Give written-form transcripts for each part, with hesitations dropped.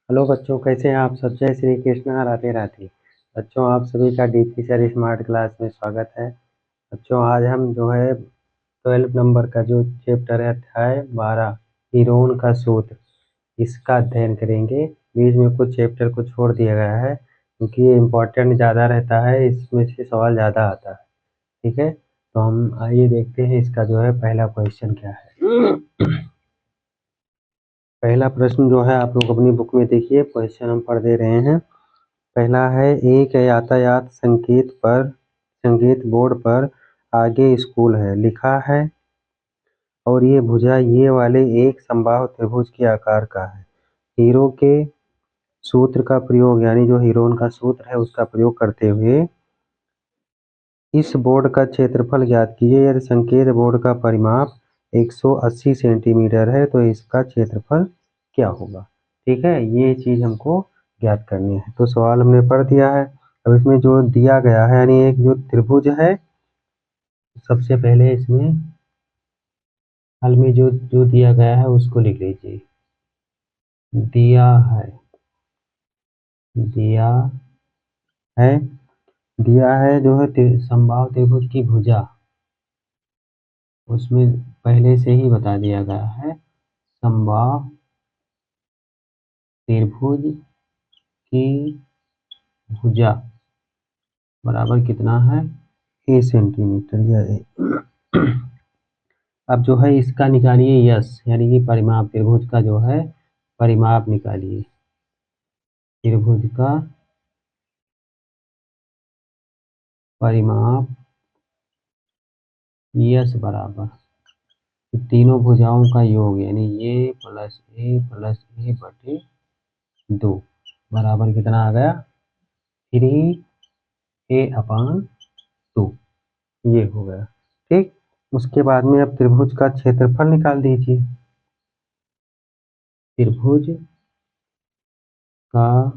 Hello बच्चों, कैसे हैं आप सब? जय श्री कृष्णा, राधे राधे। बच्चों, आप सभी का डी टीचर स्मार्ट क्लास में स्वागत है। बच्चों, आज हम जो है 12 नंबर का जो चैप्टर है, अध्याय 12 हीरोन का सूत्र, इसका अध्ययन करेंगे। बीच में कुछ चैप्टर को छोड़ दिया गया है क्योंकि ये इम्पोर्टेंट ज़्यादा रहता है, इसमें से सवाल ज़्यादा आता है। ठीक है, तो हम आइए देखते हैं इसका जो है पहला क्वेश्चन क्या है। पहला प्रश्न जो है आप लोग अपनी बुक में देखिए, क्वेश्चन हम पढ़ दे रहे हैं। पहला है, एक यातायात संकेत बोर्ड पर आगे स्कूल है लिखा है और ये भुजा ये वाले एक समबाहु त्रिभुज के आकार का है। हीरो के सूत्र का प्रयोग, यानी जो हीरोन का सूत्र है उसका प्रयोग करते हुए इस बोर्ड का क्षेत्रफल ज्ञात कीजिए। यदि संकेत बोर्ड का परिमाप 180 सेंटीमीटर है तो इसका क्षेत्रफल क्या होगा। ठीक है, ये चीज हमको ज्ञात करनी है। तो सवाल हमने पढ़ दिया है। अब इसमें जो दिया गया है, यानी एक जो त्रिभुज है, सबसे पहले इसमें हल में जो जो दिया गया है उसको लिख लीजिए। दिया है दिया है दिया है जो है समबाहु त्रिभुज की भुजा, उसमें पहले से ही बता दिया गया है। समबाहु त्रिभुज की भुजा बराबर कितना है, ए सेंटीमीटर या ए। अब जो है इसका निकालिए यस, यानी कि परिमाप, त्रिभुज का जो है परिमाप निकालिए। त्रिभुज का परिमाप यस बराबर तीनों भुजाओं का योग, यानी ये प्लस ए बटे 2 बराबर कितना आ गया, 3a/2। ये हो गया। ठीक, उसके बाद में अब त्रिभुज का क्षेत्रफल निकाल दीजिए। त्रिभुज का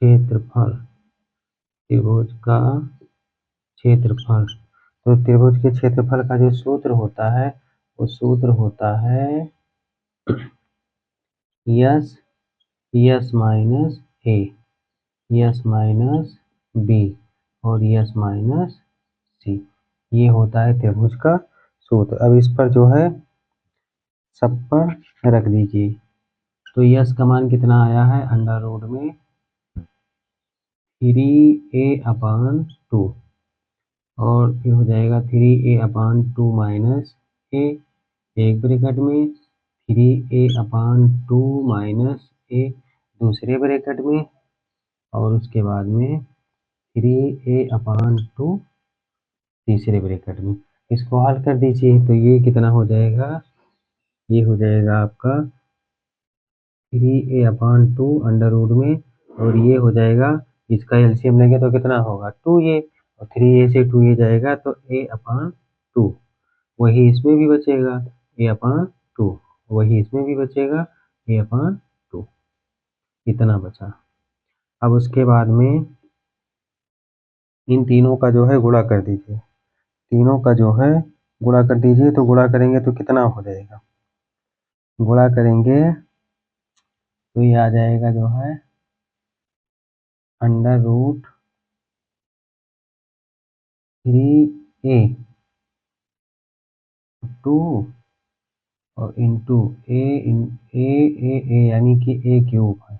क्षेत्रफल त्रिभुज का क्षेत्रफल तो त्रिभुज के क्षेत्रफल का जो सूत्र होता है वो सूत्र होता है yes minus A, S minus B और यस माइनस सी। ये होता है त्रिभुज का सूत्र। अब इस पर जो है सब पर रख दीजिए। तो यस का मान कितना आया है, अंडर रूट में 3a/2 और फिर हो जाएगा 3a/2 माइनस ए, एक ब्रैकेट में 3a/2 माइनस ए दूसरे ब्रैकेट में, और उसके बाद में 3a/2 तीसरे ब्रैकेट में। इसको हल कर दीजिए तो ये कितना हो जाएगा, ये हो जाएगा आपका 3a/2 अंडर रूट में, और ये हो जाएगा, इसका एलसीएम लेंगे तो कितना होगा 2a, और 3a से 2a जाएगा तो a/2। वही इसमें भी बचेगा a/2, वही इसमें भी बचेगा a/2। इतना बचा। अब उसके बाद में इन तीनों का जो है गुणा कर दीजिए। तीनों का जो है गुणा कर दीजिए। तो गुणा करेंगे तो कितना हो जाएगा, गुणा करेंगे तो ये आ जाएगा जो है अंडर रूट 3a/2 और इंटू ए यानी कि ए क्यूब है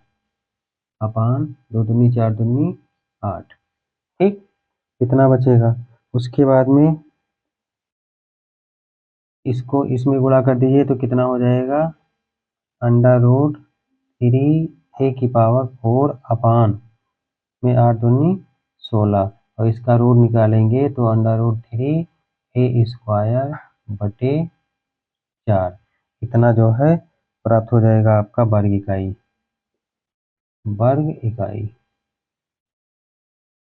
अपान 2 दूनी 4 दूनी 8। ठीक, कितना बचेगा। उसके बाद में इसको इसमें गुणा कर दीजिए तो कितना हो जाएगा, अंडर रूट 3a⁴ अपान में 8 दूनी 16, और इसका रूट निकालेंगे तो अंडर रूट 3a² बटे 4। इतना जो है प्राप्त हो जाएगा आपका वर्ग इकाई।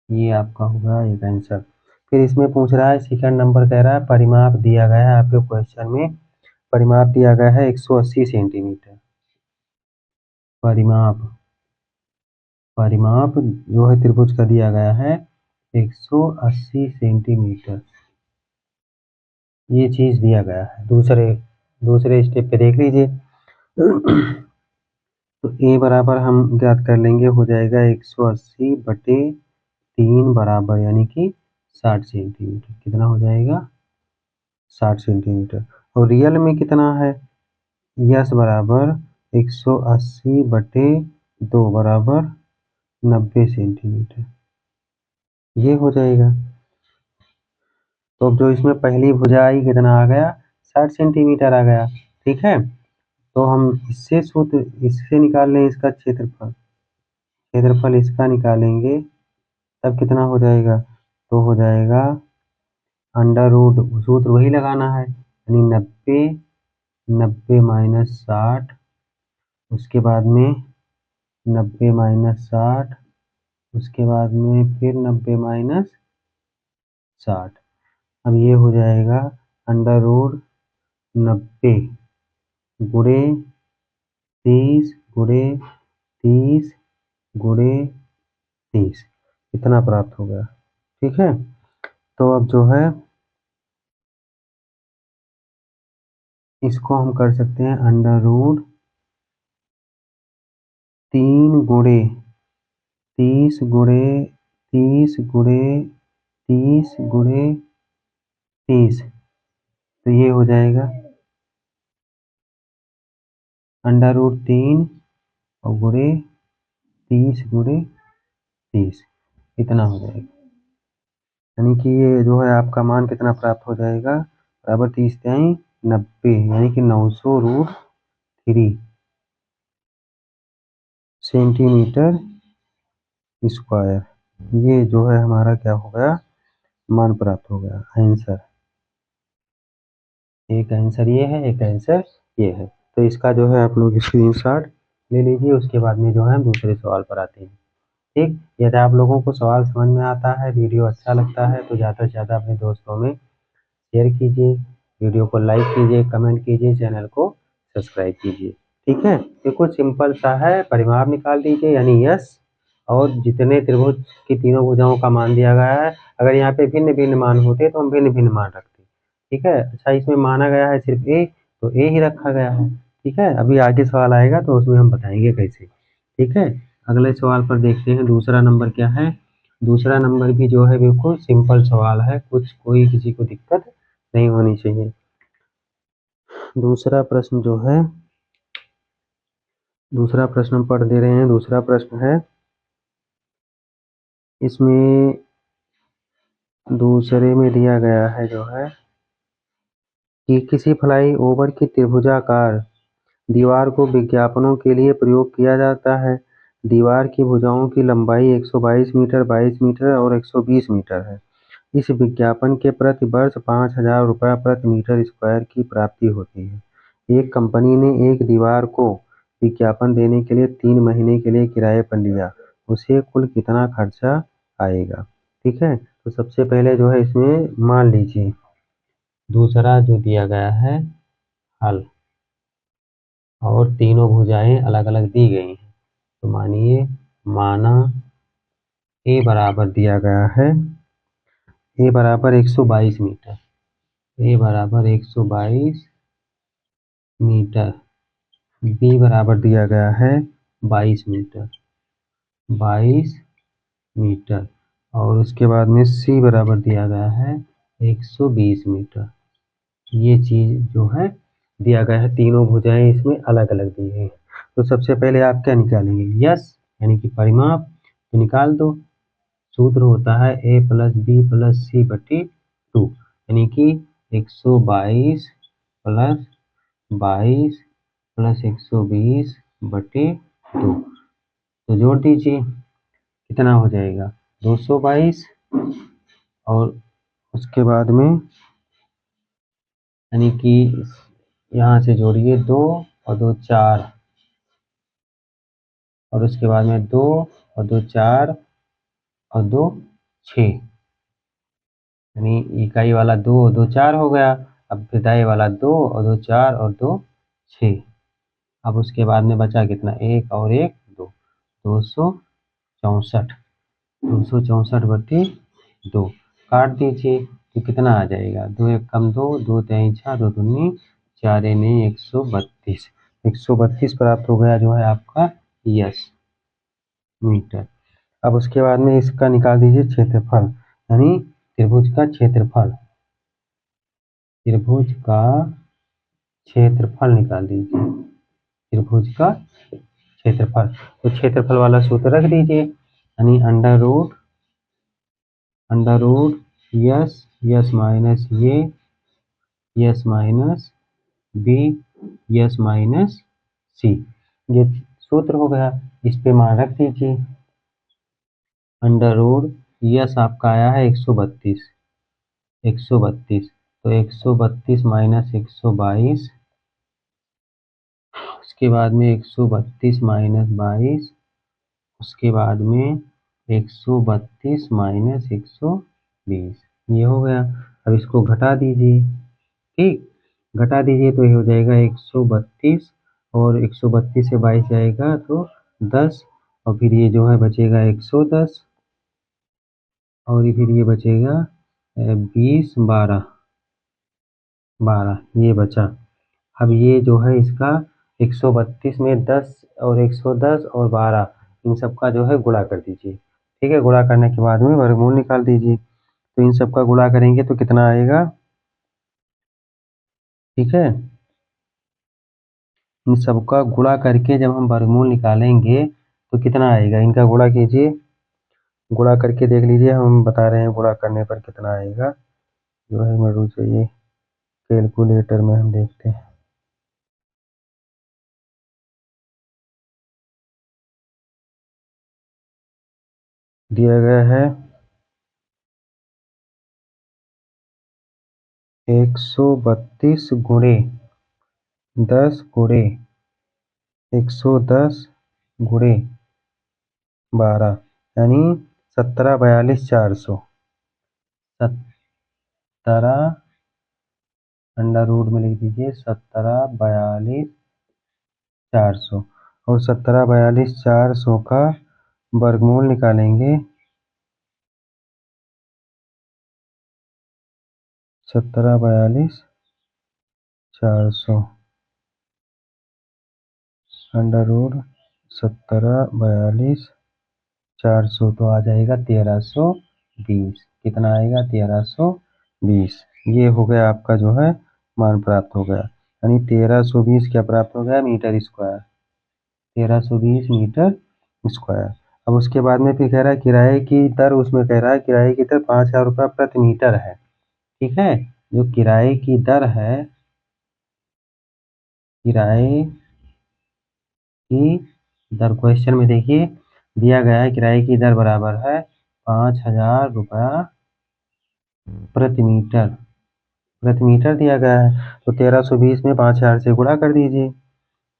ये आपका होगा एक आंसर। फिर इसमें पूछ रहा है, सेकंड नंबर कह रहा है परिमाप दिया गया है आपके क्वेश्चन में, परिमाप दिया गया है 180 सेंटीमीटर। परिमाप जो है त्रिभुज का दिया गया है 180 सेंटीमीटर। ये चीज दिया गया है। दूसरे स्टेप पे देख लीजिए। तो ए बराबर हम ज्ञात कर लेंगे, हो जाएगा 180/3 बराबर यानी कि 60 सेंटीमीटर। कितना हो जाएगा? 60 सेंटीमीटर। और रियल में कितना है? यस बराबर 180/2 बराबर 90 सेंटीमीटर। ये हो जाएगा। तो अब जो इसमें पहली भुजा आई कितना आ गया? 60 सेंटीमीटर आ गया। ठीक है, तो हम इससे निकाल लें इसका क्षेत्रफल। क्षेत्रफल इसका निकालेंगे तब कितना हो जाएगा? तो हो जाएगा अंडर रूट, सूत्र वही लगाना है, यानी 90 माइनस 60, उसके बाद में 90 माइनस 60, उसके बाद में फिर 90 माइनस 60। अब ये हो जाएगा अंडर रूट 90 गुणे 30 गुणे 30 गुणे 30, इतना प्राप्त हो गया। ठीक है, तो अब जो है इसको हम कर सकते हैं अंडर रूट 3 गुणे 30 गुणे 30 गुणे 30 गुणे 30, तो ये हो जाएगा अंडर रूट 3 और गुणे 30 गुणे 30, इतना हो जाएगा। यानी कि ये जो है आपका मान कितना प्राप्त हो जाएगा? बराबर 30 तिहाई 90, यानी कि 900√3 सेंटीमीटर स्क्वायर। ये जो है हमारा क्या हो गया? मान प्राप्त हो गया, आंसर। एक आंसर ये है, एक आंसर ये है। तो इसका जो है आप लोग स्क्रीनशॉट ले लीजिए, उसके बाद में जो है हम दूसरे सवाल पर आते हैं। ठीक, यदि आप लोगों को सवाल समझ में आता है, वीडियो अच्छा लगता है, तो ज़्यादा से ज़्यादा अपने दोस्तों में शेयर कीजिए, वीडियो को लाइक कीजिए, कमेंट कीजिए, चैनल को सब्सक्राइब कीजिए। ठीक है, ये कुछ सिंपल सा है, परिमाप निकाल दीजिए, यानी यस और जितने त्रिभुज की तीनों भुजाओं का मान दिया गया है। अगर यहाँ पे भिन्न भिन्न मान होते तो हम भिन्न भिन्न मान रखते। ठीक है, अच्छा इसमें माना गया है सिर्फ ए, तो ए ही रखा गया है। ठीक है, अभी आगे सवाल आएगा तो उसमें हम बताएंगे कैसे। ठीक है, अगले सवाल पर देखते हैं। दूसरा नंबर क्या है? दूसरा नंबर भी जो है बिल्कुल सिंपल सवाल है, कोई किसी को दिक्कत नहीं होनी चाहिए। दूसरा प्रश्न जो है, दूसरा प्रश्न हम पढ़ दे रहे हैं। दूसरा प्रश्न है, इसमें दूसरे में दिया गया है जो है कि किसी फ्लाई ओवर की त्रिभुजाकार दीवार को विज्ञापनों के लिए प्रयोग किया जाता है। दीवार की भुजाओं की लंबाई 122 मीटर, 22 मीटर और 120 मीटर है। इस विज्ञापन के प्रति वर्ष 5,000 रुपये प्रति मीटर स्क्वायर की प्राप्ति होती है। एक कंपनी ने एक दीवार को विज्ञापन देने के लिए 3 महीने के लिए किराए पर लिया, उसे कुल कितना खर्चा आएगा? ठीक है, तो सबसे पहले जो है इसमें मान लीजिए दूसरा जो दिया गया है हल, और तीनों भुजाएं अलग अलग दी गई हैं। तो मानिए, माना ए बराबर दिया गया है, ए बराबर 122 मीटर, ए बराबर 122 मीटर, बी बराबर दिया गया है 22 मीटर, 22 मीटर, और उसके बाद में सी बराबर दिया गया है 120 मीटर। ये चीज़ जो है दिया गया है, तीनों भुजाएं इसमें अलग अलग दी गई हैं। तो सबसे पहले आप क्या निकालेंगे? यस, यानी कि परिमाप, तो निकाल दो। सूत्र होता है ए प्लस बी प्लस सी बटी 2, यानी कि 122 प्लस 22 प्लस 120 बटे 2। तो जोड़ दीजिए, कितना हो जाएगा? 222, और उसके बाद में यानी कि यहाँ से जोड़िए 2 और 2 4, और उसके बाद में 2 और 2 4 और 2 6, यानी इकाई वाला 2 और 2 4 हो गया। अब विदाई वाला 2 और 2 4 और 2 6। अब उसके बाद में बचा कितना? 1 और 1 2, 264, 264 बटे 2, काट दीजिए तो कितना आ जाएगा? 2 1 कम 2, 2 3 6, 2 दूनी 4 1 132, 132 प्राप्त हो गया जो है आपका यस मीटर। अब उसके बाद में इसका निकाल दीजिए क्षेत्रफल, यानी त्रिभुज का क्षेत्रफल, त्रिभुज का क्षेत्रफल निकाल दीजिए, त्रिभुज का क्षेत्रफल। तो क्षेत्रफल वाला सूत्र रख दीजिए, यानी under root S S minus ये S minus B S minus C, ये सूत्र हो गया। इस पे मान रख दीजिए। अंडर रूट यस आपका आया है 132, 132, तो 132 माइनस 122, उसके बाद में 132 माइनस 22, उसके बाद में 132 माइनस 120, ये हो गया। अब इसको घटा दीजिए, ठीक, घटा दीजिए तो ये हो जाएगा 132, और 132 से 22 जाएगा तो 10, और फिर ये जो है बचेगा 110, और फिर ये बचेगा 20 12 12, ये बचा। अब ये जो है इसका 132 में 10 और 110 और 12, इन सब का जो है गुणा कर दीजिए, ठीक है। गुणा करने के बाद में वर्गमूल निकाल दीजिए। तो इन सब का गुणा करेंगे तो कितना आएगा, ठीक है। इन सब का गुणा करके जब हम वर्गमूल निकालेंगे तो कितना आएगा, इनका गुणा कीजिए, गुणा करके देख लीजिए, हम बता रहे हैं गुणा करने पर कितना आएगा। जो है मरू चाहिए, कैलकुलेटर में हम देखते हैं। दिया गया है 132 गुणे 10 गुणे 110 गुणे 12, यानी 17 42 400, 17 अंडर रूट में लिख दीजिए 17 42 400, और 17 42 400 का वर्गमूल निकालेंगे। 17 42 400 अंडर रूट 17 42 400, तो आ जाएगा 1320। कितना आएगा, 1320। ये हो गया आपका जो है मान प्राप्त हो गया, यानी 1320 क्या प्राप्त हो गया, मीटर स्क्वायर, 1320 मीटर स्क्वायर। अब उसके बाद में फिर कह रहा है किराए की दर, उसमें कह रहा है किराए की दर 5000 रुपये प्रति मीटर है, ठीक है। जो किराए की दर है, किराए की दर क्वेश्चन में देखिए दिया गया है, किराए की दर बराबर है 5000 रुपया प्रति मीटर, प्रति मीटर दिया गया है। तो 1320 में 5000 से गुणा कर दीजिए,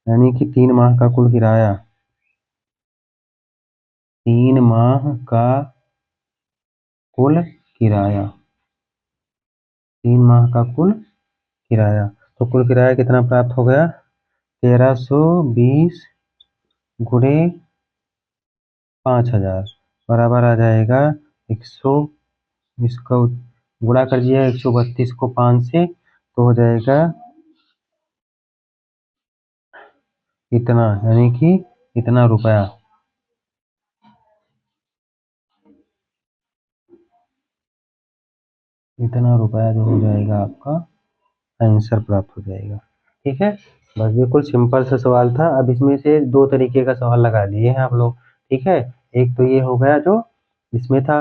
यानी कि 3 माह का कुल किराया, 3 माह का कुल किराया, 3 माह का कुल किराया। तो कुल किराया कितना प्राप्त हो गया, 1320 गुणे 5000 बराबर आ जाएगा 100, इसका गुणा कर दिया 132 को 5 से, तो हो जाएगा इतना, यानी कि इतना रुपया, इतना रुपया जो हो जाएगा आपका आंसर प्राप्त हो जाएगा, ठीक है। बस बिल्कुल सिंपल सा सवाल था। अब इसमें से दो तरीके का सवाल लगा लिए हैं आप लोग, ठीक है। एक तो ये हो गया जो इसमें था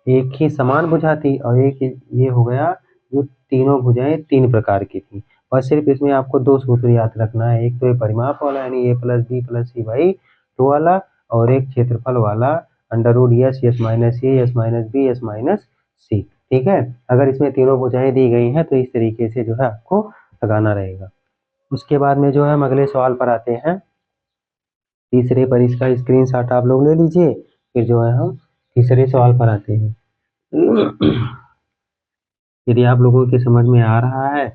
एक ही समान भुजा थी, और एक ये हो गया जो तीनों भुजाएं 3 प्रकार की थी। और सिर्फ इसमें आपको 2 सूत्र याद रखना है, एक तो ये परिमाप वाला यानी a plus B plus C by 2 वाला, और एक क्षेत्रफल वाला under root S S minus A S minus B S minus C, ठीक है। अगर इसमें तीनों भुजाएं दी गई हैं तो इस तरीके से जो है आपको लगाना रहेगा। उसके बाद में जो है हम अगले सवाल पर आते हैं, तीसरे पर इसका स्क्रीनशॉट आप लोग ले लीजिए। फिर जो है हम तीसरे सवाल पर आते हैं। यदि आप लोगों के समझ में आ रहा है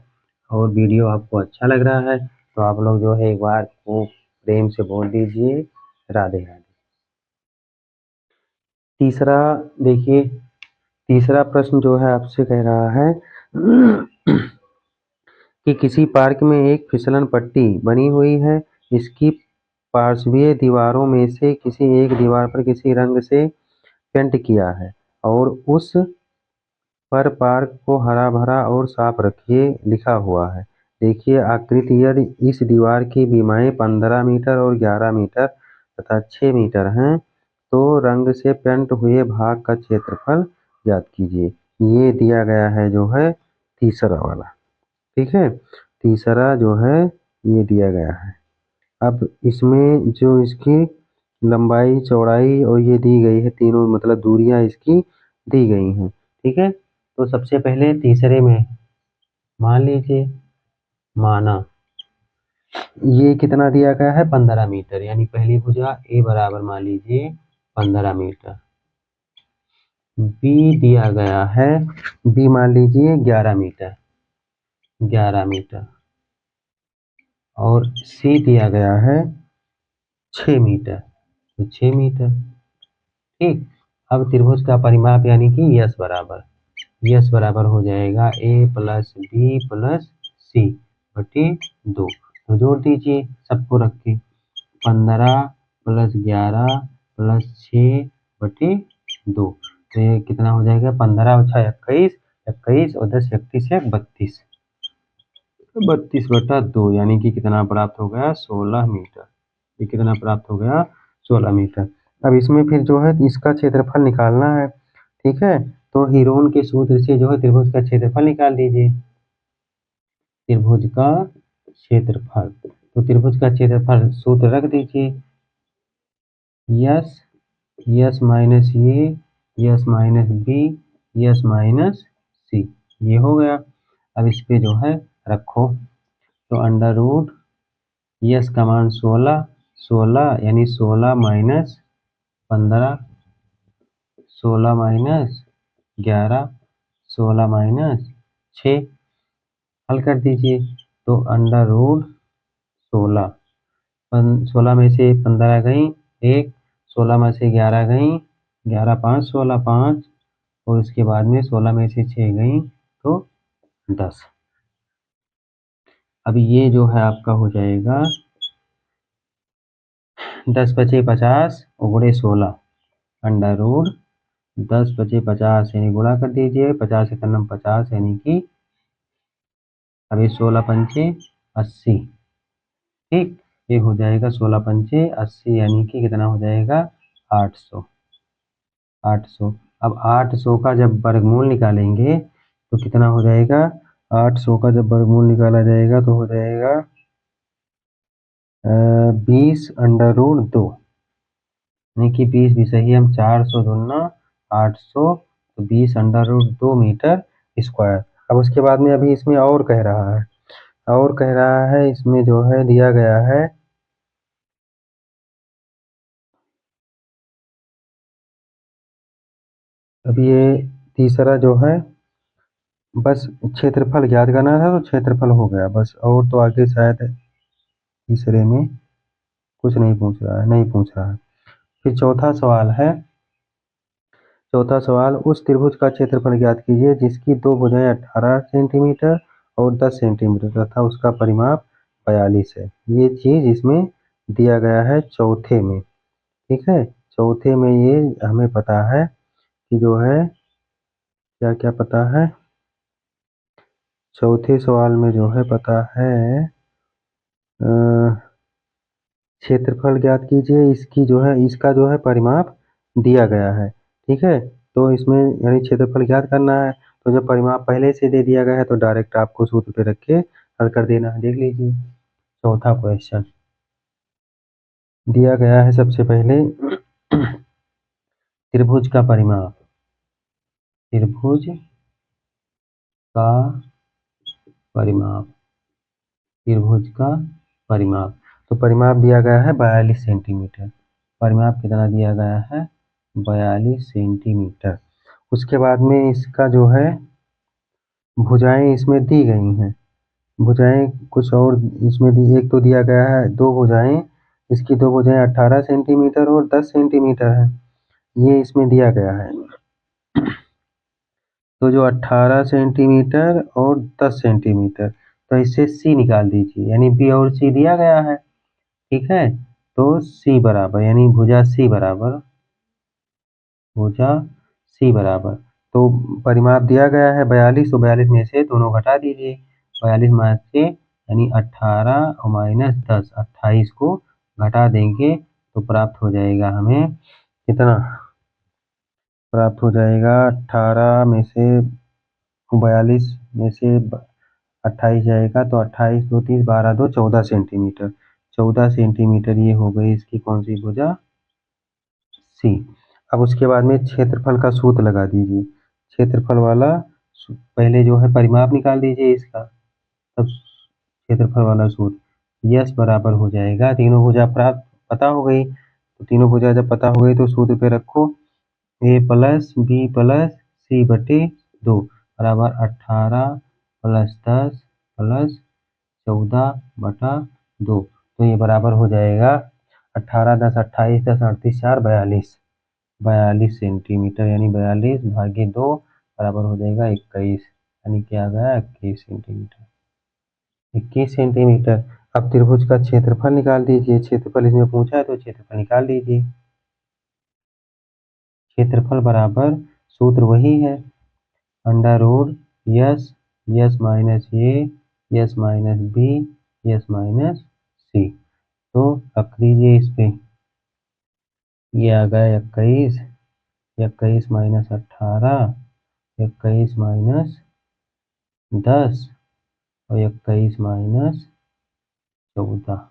और वीडियो आपको अच्छा लग रहा है तो आप लोग जो है एक बार खूब प्रेम से बोल दीजिए राधे राधे। तीसरा देखिए, तीसरा प्रश्न जो है आपसे कह रहा है कि किसी पार्क में एक फिसलन पट्टी बनी हुई है, इसकी पार्श्वीय दीवारों में से किसी एक दीवार पर किसी रंग से पेंट किया है और उस पर पार्क को हरा भरा और साफ रखिए लिखा हुआ है। देखिए आकृति, यदि इस दीवार की बीमाएं 15 मीटर और 11 मीटर तथा 6 मीटर हैं तो रंग से पेंट हुए भाग का क्षेत्रफल ज्ञात कीजिए। ये दिया गया है जो है तीसरा वाला, ठीक है। तीसरा जो है ये दिया गया है। अब इसमें जो इसकी लंबाई चौड़ाई और ये दी गई है, तीनों मतलब दूरियां इसकी दी गई हैं, ठीक है। तो सबसे पहले तीसरे में मान लीजिए, माना ये कितना दिया गया है 15 मीटर, यानी पहली भुजा ए बराबर मान लीजिए 15 मीटर। बी दिया गया है, बी मान लीजिए 11 मीटर, 11 मीटर। और सी दिया गया है 6 मीटर, तो 6 मीटर, ठीक। अब त्रिभुज का परिमाप यानी कि यस बराबर हो जाएगा ए प्लस बी प्लस सी बटे 2। तो जोड़ दीजिए सबको रख के, 15 प्लस 11 प्लस 6 बटे 2। तो ये कितना हो जाएगा, 15 और 6 21, 21 और 10 31 है 32, 32 बटा 2 यानी कि कितना प्राप्त हो गया 16 मीटर। ये कितना प्राप्त हो गया 16 मीटर। अब इसमें फिर जो है इसका क्षेत्रफल निकालना है, ठीक है। तो हीरोन के सूत्र से जो है त्रिभुज का क्षेत्रफल निकाल दीजिए। त्रिभुज का क्षेत्रफल, तो त्रिभुज का क्षेत्रफल सूत्र रख दीजिए, S S minus S minus B S minus C, ये हो गया। अब इस पे जो है रखो, तो अंडर रूट यस का मान 16, 16 यानी 16 माइनस 15, 16 माइनस 11, 16 माइनस 6, हल कर दीजिए। तो अंडर रूट 16, 16 में से 15 गई 1, 16 में से 11 गई 11, 5 16 5, और उसके बाद में 16 में से 6 गई तो 10। अब ये जो है आपका हो जाएगा 10 बचे 50 गुणे 16, अंडर रूट 10 बचे 50 यानी गुणा कर दीजिए, 50 एक नंबर 50 यानी कि अभी 16 पंचे 80, ठीक। ये हो जाएगा 16 पंचे 80 यानी कि कितना हो जाएगा 800, 800। अब 800 का जब वर्गमूल निकालेंगे तो कितना हो जाएगा, 800 का जब वर्गमूल निकाला जाएगा तो हो जाएगा 20 अंडर रूट 2, यानी कि 20 भी सही, हम 400 दूना 800, तो 20 अंडर रूट 2 मीटर स्क्वायर। अब उसके बाद में अभी इसमें और कह रहा है, और कह रहा है इसमें जो है दिया गया है अब ये तीसरा जो है बस क्षेत्रफल ज्ञात करना था, तो क्षेत्रफल हो गया बस, और तो आगे शायद तीसरे में कुछ नहीं पूछ रहा है, नहीं पूछ रहा है। फिर चौथा सवाल है, चौथा सवाल, उस त्रिभुज का क्षेत्रफल ज्ञात कीजिए जिसकी दो भुजाएं 18 सेंटीमीटर और 10 सेंटीमीटर तथा उसका परिमाप 42 है। ये चीज इसमें दिया गया है चौथे में, ठीक है। चौथे में ये हमें पता है कि जो है क्या क्या पता है, चौथे सवाल में जो है पता है क्षेत्रफल ज्ञात कीजिए, इसकी जो है इसका जो है परिमाप दिया गया है, ठीक है। तो इसमें यानी क्षेत्रफल ज्ञात करना है, तो जब परिमाप पहले से दे दिया गया है तो डायरेक्ट आपको सूत्र पे रख के हल कर देना है। देख लीजिए चौथा क्वेश्चन दिया गया है, सबसे पहले त्रिभुज का परिमाप, त्रिभुज का परिमाप, त्रिभुज का परिमाप। तो परिमाप दिया गया है 42 सेंटीमीटर, परिमाप कितना दिया गया है 42 सेंटीमीटर। उसके बाद में इसका जो है भुजाएं इसमें दी गई हैं, भुजाएं कुछ और इसमें दी, एक तो दिया गया है दो भुजाएं, इसकी दो भुजाएं 18 सेंटीमीटर और 10 सेंटीमीटर है, ये इसमें दिया गया है। तो जो 18 सेंटीमीटर और 10 सेंटीमीटर, तो इससे सी निकाल दीजिए, यानी बी और सी दिया गया है, ठीक है। तो सी बराबर यानी भुजा सी बराबर तो परिमाप दिया गया है 42, तो 42 में से दोनों घटा दीजिए। 42 में से यानी 18 और -10 28 को घटा देंगे तो प्राप्त हो जाएगा हमें कितना, प्राप्त हो जाएगा 18 में से 42 में से 28 जाएगा तो 28 2 30 12 2 14 सेंटीमीटर। 14 सेंटीमीटर ये हो गई इसकी कौन सी भुजा, सी। अब उसके बाद में क्षेत्रफल का सूत्र लगा दीजिए। क्षेत्रफल वाला पहले जो है परिमाप निकाल दीजिए इसका, तब क्षेत्रफल वाला सूत्र यस बराबर हो जाएगा, तीनों भुजा प्राप्त पता हो गई, तो तीनों भुजा जब पता हो गई तो सूत्र पे रखो a प्लस बी प्लस सी बटे 2 बराबर 18 प्लस 10 प्लस 14 बटा 2। तो ये बराबर हो जाएगा 18 10 28 10 38 4 42 सेंटीमीटर, यानी 42 भागे 2 बराबर हो जाएगा 21, यानी क्या आ गया 21 सेंटीमीटर। 21 सेंटीमीटर। अब त्रिभुज का क्षेत्रफल निकाल दीजिए, क्षेत्रफल इसमें पूछा है तो क्षेत्रफल निकाल दीजिए। क्षेत्रफल बराबर सूत्र वही है under root S S minus S minus B S minus C. तो रख दीजिए इस पे, ये आ गया 21, 21 माइनस 18, 21 माइनस 10 और 21 माइनस 14।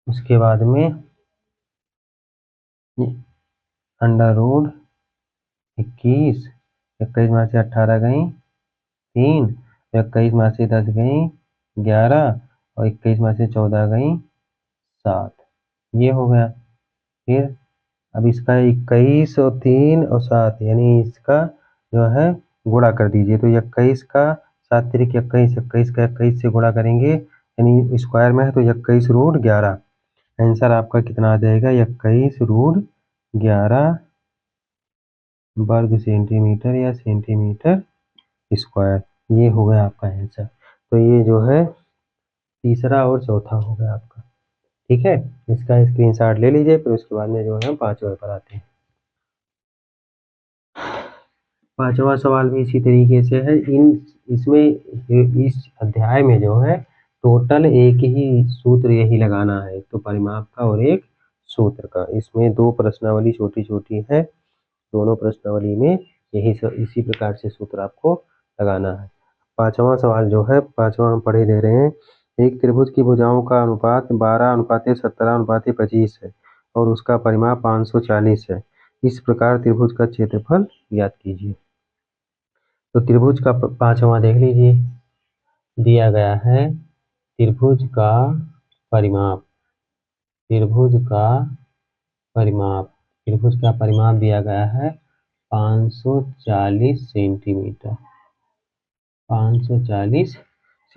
उसके बाद में अंडर रूट 21, 21 में से 18 गई 3, 21 में से 10 गई 11 और 21 में से 14 गई 7, ये हो गया। फिर अब इसका 21 और 3 और 7 यानी इसका जो है गुणा कर दीजिए, तो 21 का 7 तिरिक 21, 21 का 21 से गुणा करेंगे यानी स्क्वायर में है तो 21 रूट 11। आंसर आपका कितना आ जाएगा 21 रूट 11 वर्ग सेंटीमीटर या सेंटीमीटर स्क्वायर। ये हो गया आपका आंसर। तो ये जो है तीसरा और चौथा हो गया आपका। ठीक है, इसका स्क्रीनशॉट ले लीजिए, फिर उसके बाद में जो है हम पांचवें पर आते हैं। पांचवा सवाल भी इसी तरीके से है। इसमें इस अध्याय में जो है टोटल एक ही सूत्र यही लगाना है, तो परिमाप का और एक सूत्र का। इसमें दो प्रश्नावली छोटी छोटी है, दोनों प्रश्नावली में इसी प्रकार से सूत्र आपको लगाना है। पांचवा सवाल जो है, पांचवा हम पढ़े दे रहे हैं। एक त्रिभुज की भुजाओं का अनुपात 12:17:25 है और उसका परिमाप 540 है। इस प्रकार त्रिभुज का क्षेत्रफल ज्ञात कीजिए। तो त्रिभुज का पांचवा देख लीजिए, दिया गया है त्रिभुज का परिमाप, त्रिभुज का परिमाप, त्रिभुज का परिमाप दिया गया है 540 सेंटीमीटर, 540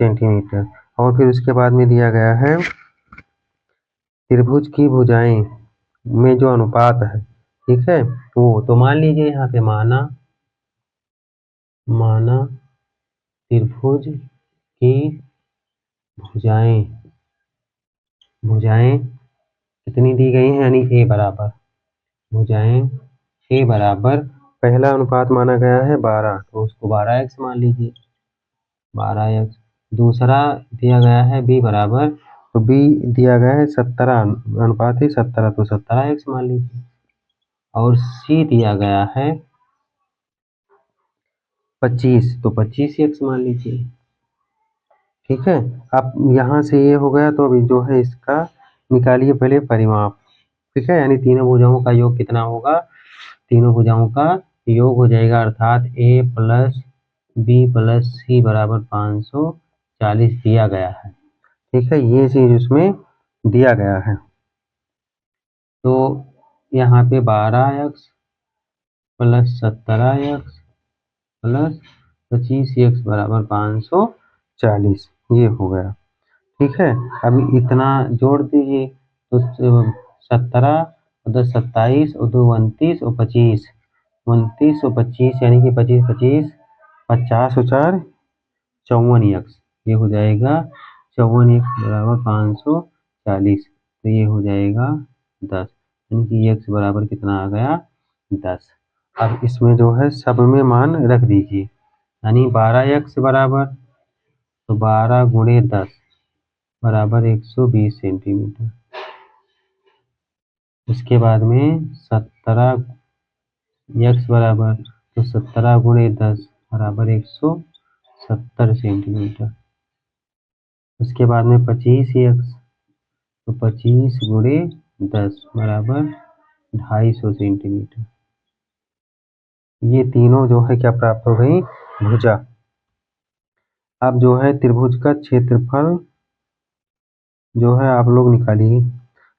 सेंटीमीटर। और फिर उसके बाद में दिया गया है त्रिभुज की भुजाएं में जो अनुपात है, ठीक है, वो तो मान लीजिए यहाँ पे माना त्रिभुज की भुजाएं कितनी दी गई हैं, यानी ए बराबर, भुजाएं ए बराबर पहला अनुपात माना गया है 12, तो उसको 12x मान लीजिए, 12x। दूसरा दिया गया है b बराबर, तो b दिया गया है 17, अनुपात है 17, तो 17x मान लीजिए। और c दिया गया है 25, तो 25x मान लीजिए। ठीक है, अब यहाँ से ये हो गया, तो अभी जो है इसका निकालिए पहले परिमाप। ठीक है, यानी तीनों भुजाओं का योग कितना होगा, तीनों भुजाओं का योग हो जाएगा, अर्थात a प्लस बी प्लस सी बराबर 540 दिया गया है। ठीक है, ये चीज उसमें दिया गया है। तो यहाँ पे 12x plus 17x plus 25x बराबर 540, ये हो गया। ठीक है, अब इतना जोड़ दीजिए, तो 17 और 10 27 और 2 29 और 25, 29 और 25 यानी कि 25 25 50 और 4 54x, ये हो जाएगा 54x बराबर 540। तो ये हो जाएगा 10, यानी कि x बराबर कितना आ गया 10। अब इसमें जो है सब में मान रख दीजिए, यानी 12x बराबर, तो 12 गुणे 10 बराबर 120 सेंटीमीटर। उसके बाद में 17 x बराबर, तो 17 गुणे 10 बराबर 170 सेंटीमीटर। उसके बाद में 25x, तो 25 गुणे 10 बराबर 250 सेंटीमीटर। ये तीनों जो है क्या प्राप्त हो गई, भुजा। अब जो है त्रिभुज का क्षेत्रफल जो है आप लोग निकालिए।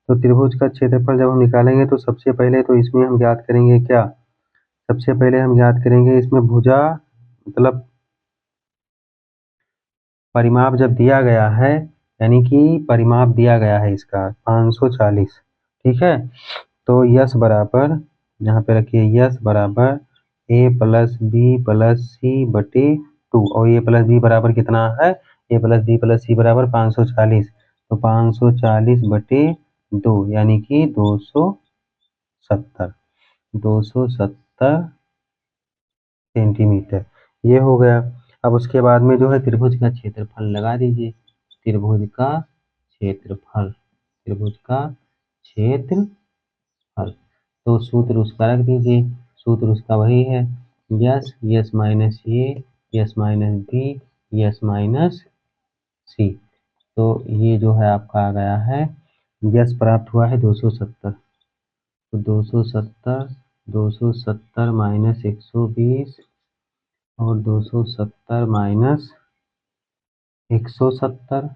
तो त्रिभुज का क्षेत्रफल जब हम निकालेंगे तो सबसे पहले तो इसमें हम ज्ञात करेंगे क्या, सबसे पहले हम ज्ञात करेंगे इसमें भुजा, मतलब परिमाप जब दिया गया है, यानी कि परिमाप दिया गया है इसका 540, ठीक है। तो यस बराबर, यहाँ पे रखिए यस बराबर ए प्लस बी प्लस सी बटे 2, और ए प्लस बी बराबर कितना है, ए प्लस बी प्लस सी बराबर 540, तो 540 बटे 2 यानी कि 270, 270 सेंटीमीटर, ये हो गया। अब उसके बाद में जो है त्रिभुज का क्षेत्रफल लगा दीजिए, त्रिभुज का क्षेत्रफल, त्रिभुज का क्षेत्रफल। तो सूत्र उसका रख दीजिए, सूत्र उसका वही है यस, यस माइनस ये, S minus B, S minus C. तो ये जो है आपका आ गया है, यस प्राप्त हुआ है 270, तो 270, 270 माइनस 120 और 270 माइनस 170,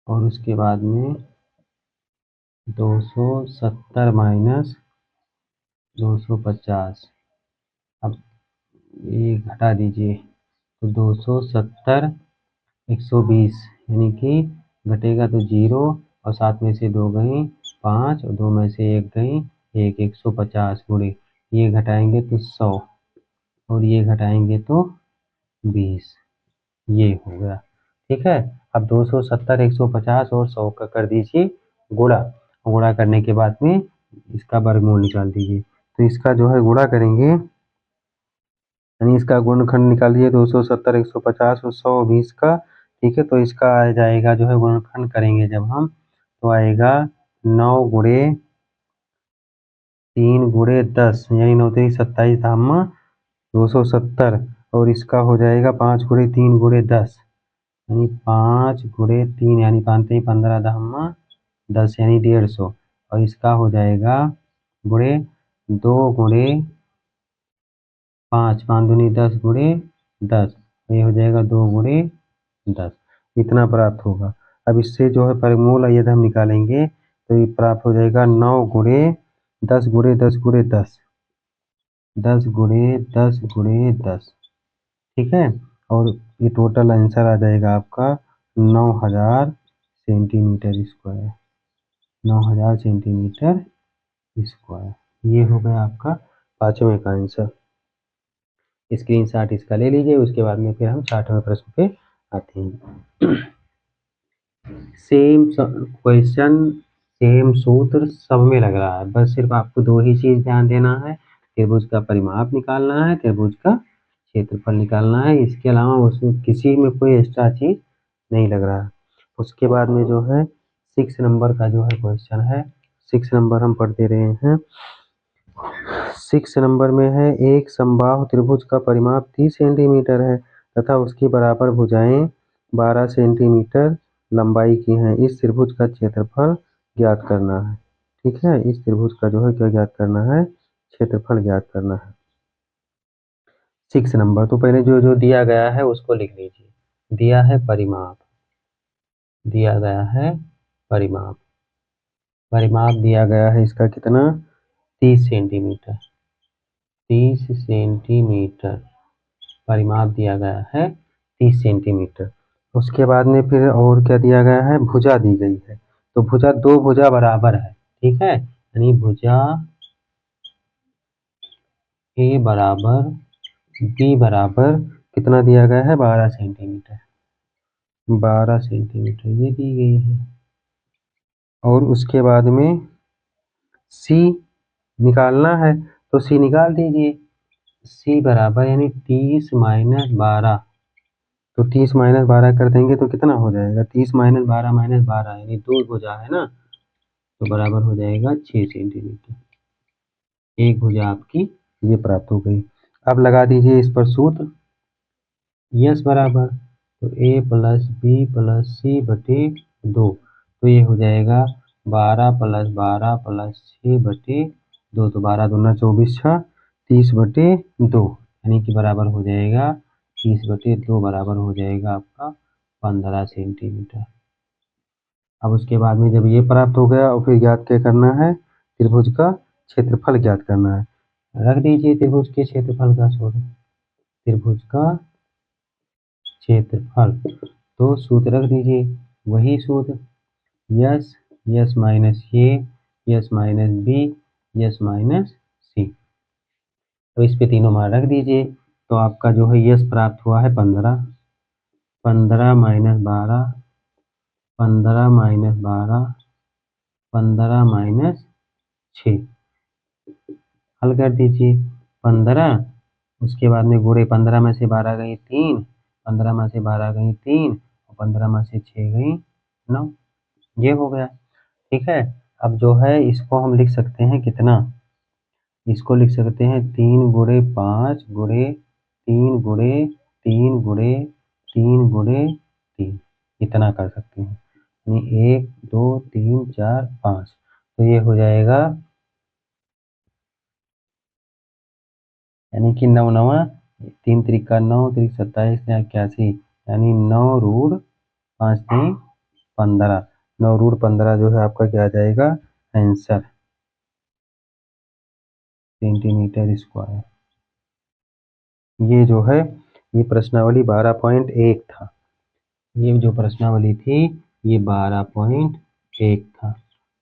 और उसके बाद में 270 माइनस 250। अब ये घटा दीजिए, तो 270 120, यानी कि घटेगा तो 0, और 7 में से 2 गई 5, और 2 में से 1 गई 1, 150 गुणे, ये घटाएंगे तो 100, और ये घटाएंगे तो 20, ये हो गया, ठीक है। अब 270, 150 और 100 का कर दीजिए गुणा, गुणा करने के बाद में इसका वर्गमूल निकाल दीजिए। तो इसका जो है गुणा करेंगे, यानी इसका गुणनखंड निकालिए 270, 150 और 120 का, ठीक है। तो इसका आ जाएगा जो है गुणनखंड करेंगे जब हम, तो आएगा 9 गुणे 3 गुणे 10, यानी 9 3 27 धामा 270, और इसका हो जाएगा 5 गुणे 3 गुणे 10, यानी 5 गुणे 3, यानी 5 3 15 धामा 10, यानी 150, और इसका हो जाएगा गुणे 2 गुणे 5, 5 दूनी 10 गुणे 10, ये हो जाएगा 2 गुणे 10, इतना प्राप्त होगा। अब इससे जो है वर्गमूल यदि हम निकालेंगे तो ये प्राप्त हो जाएगा 9 गुणे 10 गुणे 10 गुणे 10, 10 गुणे 10 गुणे 10, ठीक है। और ये टोटल आंसर आ जाएगा आपका 9000 सेंटीमीटर स्क्वायर, 9000 सेंटीमीटर स्क्वायर, ये हो गया आपका पांचवें का आंसर। स्क्रीनशॉट इसका ले लीजिए, उसके बाद में फिर हम 60वें प्रश्न पे आते हैं। सेम क्वेश्चन, सेम सूत्र सब में लग रहा है, बस सिर्फ आपको दो ही चीज ध्यान देना है, त्रिभुज का परिमाप निकालना है, त्रिभुज का क्षेत्रफल निकालना है, इसके अलावा उसमें किसी में कोई एक्स्ट्रा चीज नहीं लग रहा है। उसके बाद में जो है 6 नंबर का जो है क्वेश्चन है, 6 नंबर हम पढ़ दे रहे हैं। 6 नंबर में है, एक समबाहु त्रिभुज का परिमाप 30 सेंटीमीटर है तथा उसकी बराबर भुजाएं 12 सेंटीमीटर लंबाई की हैं। इस त्रिभुज का क्षेत्रफल ज्ञात करना है, ठीक है। इस त्रिभुज का जो है क्या ज्ञात करना है, क्षेत्रफल ज्ञात करना है। 6 नंबर, तो पहले जो जो दिया गया है उसको लिख लीजिए। दिया है परिमाप, दिया गया है परिमाप, परिमाप दिया गया है इसका कितना, 30 सेंटीमीटर, 30 सेंटीमीटर परिमाप दिया गया है 30 सेंटीमीटर। उसके बाद में फिर और क्या दिया गया है, भुजा दी गई है। तो भुजा, दो भुजा बराबर है, ठीक है, यानी भुजा ए बराबर बी बराबर कितना दिया गया है, 12 सेंटीमीटर, 12 सेंटीमीटर ये दी गई है। और उसके बाद में सी निकालना है, तो सी निकाल दीजिए। सी बराबर यानी 30 माइनस 12, तो 30 माइनस 12 कर देंगे तो कितना हो जाएगा, 30 माइनस 12 यानी 2 भुजा है ना, तो बराबर हो जाएगा 6 सेंटीमीटर। एक भुजा आपकी ये प्राप्त हो गई। अब लगा दीजिए इस पर सूत्र, यस बराबर तो ए प्लस बी प्लस सी बटे 2, तो ये हो जाएगा 12 प्लस 12 प्लस 6 बटे 2, तो 12 दूना 24 6 30 बटे 2 यानी कि बराबर हो जाएगा 30 बटे 2 बराबर हो जाएगा आपका 15 सेंटीमीटर। अब उसके बाद में जब ये प्राप्त हो गया और फिर ज्ञात क्या करना है, त्रिभुज का क्षेत्रफल ज्ञात करना है। रख दीजिए त्रिभुज के क्षेत्रफल का सूत्र, त्रिभुज का क्षेत्रफल, तो सूत्र रख दीजिए वही सूत्र, S S minus A S minus B S minus C. तो इस पे तीनों मान रख दीजिए, तो आपका जो है यस प्राप्त हुआ है 15, 15 माइनस 12, 15 माइनस 12, 15 माइनस 6, हल कर दीजिए 15, उसके बाद में गुणे 15 में से 12 गई 3, 15 में से 12 गई 3 और 15 में से 6 गई 9, ये हो गया। ठीक है, अब जो है इसको हम लिख सकते हैं कितना, इसको लिख सकते हैं 3 गुणे 5 गुणे 3 गुणे 3 गुणे 3 गुणे 3, इतना कर सकते हैं, यानी 1 2 3 4 5, तो ये हो जाएगा यानी कि 9 9 3 त्रिका 9 3 27 81, यानी 9 रूट 5 3 15, 9 रूट 15 जो है आपका क्या आ जाएगा आंसर सेंटीमीटर स्क्वायर। ये जो है ये प्रश्नावली 12.1 था, ये जो प्रश्नावली थी ये 12.1 था।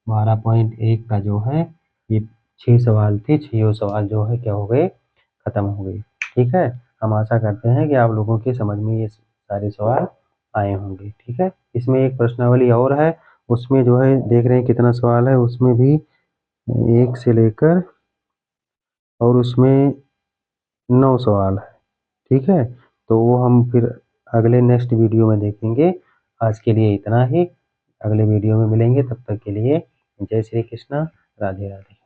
12.1 का जो है ये 6 सवाल थे, 6 सवाल जो है क्या हो गए, खत्म हो गए। ठीक है, हम आशा करते हैं कि आप लोगों के समझ में ये सारे सवाल आए होंगे। ठीक है, इसमें एक प्रश्नावली और है, उसमें जो है देख रहे हैं कितना सवाल है, उसमें भी 1 से लेकर और उसमें 9 सवाल है। ठीक है, तो वो हम फिर अगले नेक्स्ट वीडियो में देखेंगे। आज के लिए इतना ही, अगले वीडियो में मिलेंगे, तब तक के लिए जय श्री कृष्णा, राधे राधे।